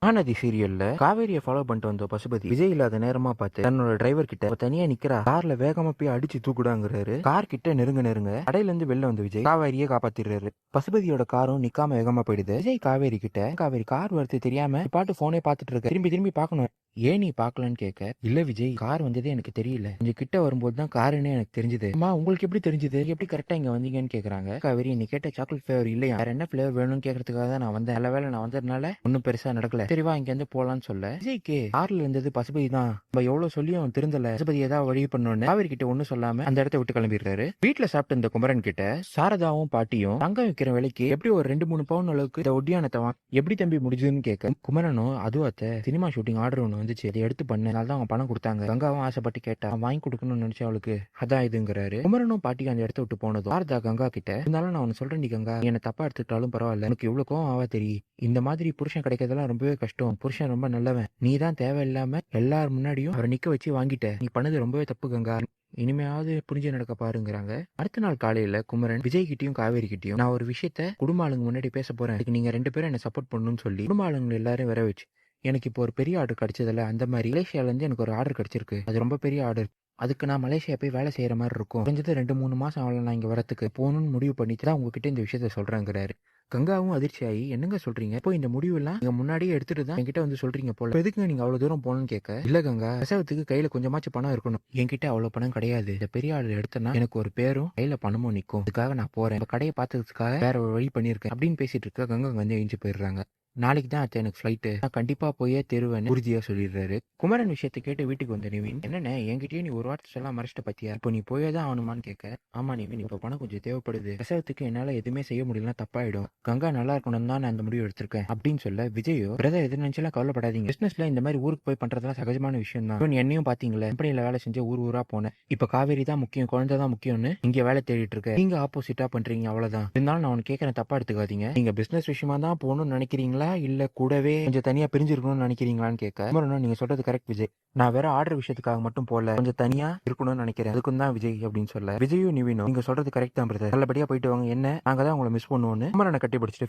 மகாநதி சீரியல்ல காவேரியை ஃபாலோ பண்ணிட்டு வந்த பசுபதி விஜய் இல்லாத நேரமா பார்த்து தன்னோட டிரைவர் கிட்ட தனியா நிக்கிறா, கார்ல வேகமா போய் அடிச்சு தூக்குடாங்கிறாரு. கார் கிட்ட நெருங்க கடையில இருந்து வெளில வந்து விஜய் காவேரியை காப்பாத்திடுறாரு. பசுபதியோட காரும் நிக்காம வேகமா போயிடுது. விஜய் காவேரி கிட்ட, காவேரி கார் வருது தெரியாம பாட்டு போனே பாத்துட்டு இருக்க, திரும்பி பாக்கணும், ஏன் நீ பாக்கலன்னு கேட்க, இல்ல விஜய் கார் வந்ததே எனக்கு தெரியல, கொஞ்சம் கிட்ட வரும்போது தான் காருன்னு எனக்கு தெரிஞ்சது. அம்மா உங்களுக்கு எப்படி தெரிஞ்சது, எப்படி கரெக்டா இங்க வந்தீங்கன்னு கேக்குறாங்க. காவேரி நீ கேட்ட சாக்லேட் ஃபிளேவர் இல்லையா, வேற என்ன ஃபிளேவர் வேணும்னு கேட்கறதுக்காக தான் நான் வந்தேன், நல்ல வேலை நான் வந்ததுனால ஒன்னும் பெருசா நடக்கல, சரிவா இங்க இருந்து போலான்னு சொல்ல, விஜய்க்கு கார்ல இருந்தது பசுபதி தான், நம்ம எவ்வளவு சொல்லியும் திருந்தல, பசுபதி ஏதாவது வழி பண்ணணும்னு காவேரி கிட்ட ஒன்னும் சொல்லாம அந்த இடத்த விட்டு கிளம்பிடுறாரு. வீட்டுல சாப்பிட்ட இந்த குமரன் கிட்ட சாரதாவும் பாட்டியும் தங்கம் வைக்கிற வேலைக்கு எப்படி ஒரு 2-3 பவுன் அளவுக்கு இந்த ஒட்டியானத்தை எப்படி தம்பி முடிஞ்சதுன்னு கேட்க, குமரனும் அதுவாத்த சினிமா ஷூட்டிங் ஆர்டர் ஒன்று வந்துச்சு, அதை எடுத்து பண்ண தான் அவங்க பணம் கொடுத்தாங்க, கங்காவும் ஆசைப்பட்டு கேட்டா வாங்கி கொடுக்கணும்னு நினைச்சா அவளுக்கு அதான் இதுங்கிறாரு. குமரனும் பாட்டிக்கு அந்த இடத்த விட்டு போனதும் சாரதா கங்கா கிட்ட, இருந்தாலும் நான் ஒன்னு சொல்றேன், நீ கங்கா என்ன தப்பா எடுத்துக்கிட்டாலும் பரவாயில்ல, எனக்கு இவ்வளவு கோவம் ஆவா தெரியும், இந்த மாதிரி புருஷன் கிடைக்கிறதெல்லாம் ரொம்பவே கஷ்டம், புருஷன் ரொம்ப நல்லவன், நீ தான் தேவையில்லாம எல்லாரும் முன்னாடியும் அவரை நிக்க வச்சு வாங்கிட்ட, நீ பண்ணது ரொம்பவே தப்பு கங்கா, இனிமையாவது புரிஞ்சு நடக்க பாருங்கிறாங்க. அடுத்த நாள் காலையில குமரன் விஜய் கிட்டயும் காவேரி கிட்டயும், நான் ஒரு விஷயத்த குடும்ப ஆளுங்க முன்னாடி பேச போறேன், அதுக்கு நீங்க 2 பேரும் என்ன சப்போர்ட் பண்ணணும்னு சொல்லி குடும்ப ஆளுங்க எல்லாரும் வர வச்சு, எனக்கு இப்போ ஒரு பெரிய ஆர்டர் கிடைச்சதில்ல, அந்த மாதிரி மலேசியால இருந்து எனக்கு ஒரு ஆர்டர் கிடைச்சிருக்கு, அது ரொம்ப பெரிய ஆர்டர், அதுக்கு நான் மலேசியா போய் வேலை செய்யற மாதிரி இருக்கும், குறைஞ்சது 2-3 மாசம் ஆகல நான் இங்க வரத்துக்கு, போகணும்னு முடிவு பண்ணிட்டு தான் உங்ககிட்ட இந்த விஷயத்த சொல்றேங்கிறாரு. கங்காவும் அதிர்ச்சியாகி, என்னங்க சொல்றீங்க, இப்போ இந்த முடிவு எல்லாம் நீங்க முன்னாடியே எடுத்துட்டு தான் என்கிட்ட வந்து சொல்றீங்க போல, எதுக்குங்க நீங்க அவ்வளவு தூரம் போகணும்னு கேட்க, இல்ல கங்கா பிரசவத்துக்கு கையில கொஞ்சமாச்சும் பணம் இருக்கணும், என்கிட்ட அவ்வளவு பணம் கிடையாது, இந்த பெரிய ஆர்டர் எடுத்தனா எனக்கு ஒரு பேரும் கையில பணமும் நிக்கும், அதுக்காக நான் போறேன், இப்ப கடையை பார்த்ததுக்காக வேற ஒரு வழி பண்ணிருக்கேன் அப்படின்னு பேசிட்டு இருக்க கங்கா வந்து எழுந்து போயிடுறாங்க. நாளைக்கு தான் அத்தை எனக்கு ஃபிளைட்டு, நான் கண்டிப்பா போயே தெருவேன்னு உறுதியா சொல்லிடுறாரு. குமரன் விஷயத்தை கேட்டு வீட்டுக்கு வந்த நிவின், என்னென்ன என்கிட்டயே நீ ஒரு வார்த்தை சொல்ல மறைச்சிட்ட பத்தியா, இப்போ நீ போயே தான் ஆகணுமான்னு கேட்க, ஆமா நிவின் இப்போ பணம் கொஞ்சம் தேவைப்படுது, பிரசவத்துக்கு என்னால எதுவுமே செய்ய முடியலன்னா தப்பாயிடும், கங்கா நல்லா இருக்கணும் தான் நான் அந்த முடிவு எடுத்திருக்கேன் அப்படின்னு சொல்ல, விஜயோ பிரதர் எது நினைச்செல்லாம் கவலைப்படாதீங்க, பிசினஸ்ல இந்த மாதிரி ஊருக்கு போய் பண்றதுலாம் சகஜமான விஷயம் தான், என்னையும் பாத்தீங்களா கம்பெனில வேலை செஞ்ச ஊரா போனேன், இப்ப காவேரி தான் முக்கியம், குழந்தை தான் முக்கியம்னு இங்க வேலை தேடிட்டு இருக்க, நீங்க ஆப்போசிட்டா பண்றீங்க அவ்வளவுதான், இருந்தாலும் நான் உனக்கு கேட்கறேன் தப்பா எடுத்துக்காதீங்க, நீங்க பிசினஸ் விஷயமா தான் போகணும்னு நினைக்கிறீங்களா இல்ல கூடவே கொஞ்சம் தனியா பிரிஞ்சிருக்கணும்னு நினைக்கிறீங்களான்னு கேட்க, நீங்க சொல்றது கரெக்ட் விஜய், நான் வேற ஆர்டர் விஷயத்துக்காக மட்டும் போல, கொஞ்சம் தனியா இருக்கணும்னு நினைக்கிறேன், அதுக்கும் தான் விஜய் அப்படின்னு சொல்ல, விஜயும் நிவினும் நீங்க சொல்றது கரெக்ட் தான் பிரதர், நல்லபடியா போயிட்டு வாங்க, என்ன நாங்க தான் உங்களை மிஸ் பண்ணுவோம்னு குமரனை கட்டி பிடிச்சிட்டு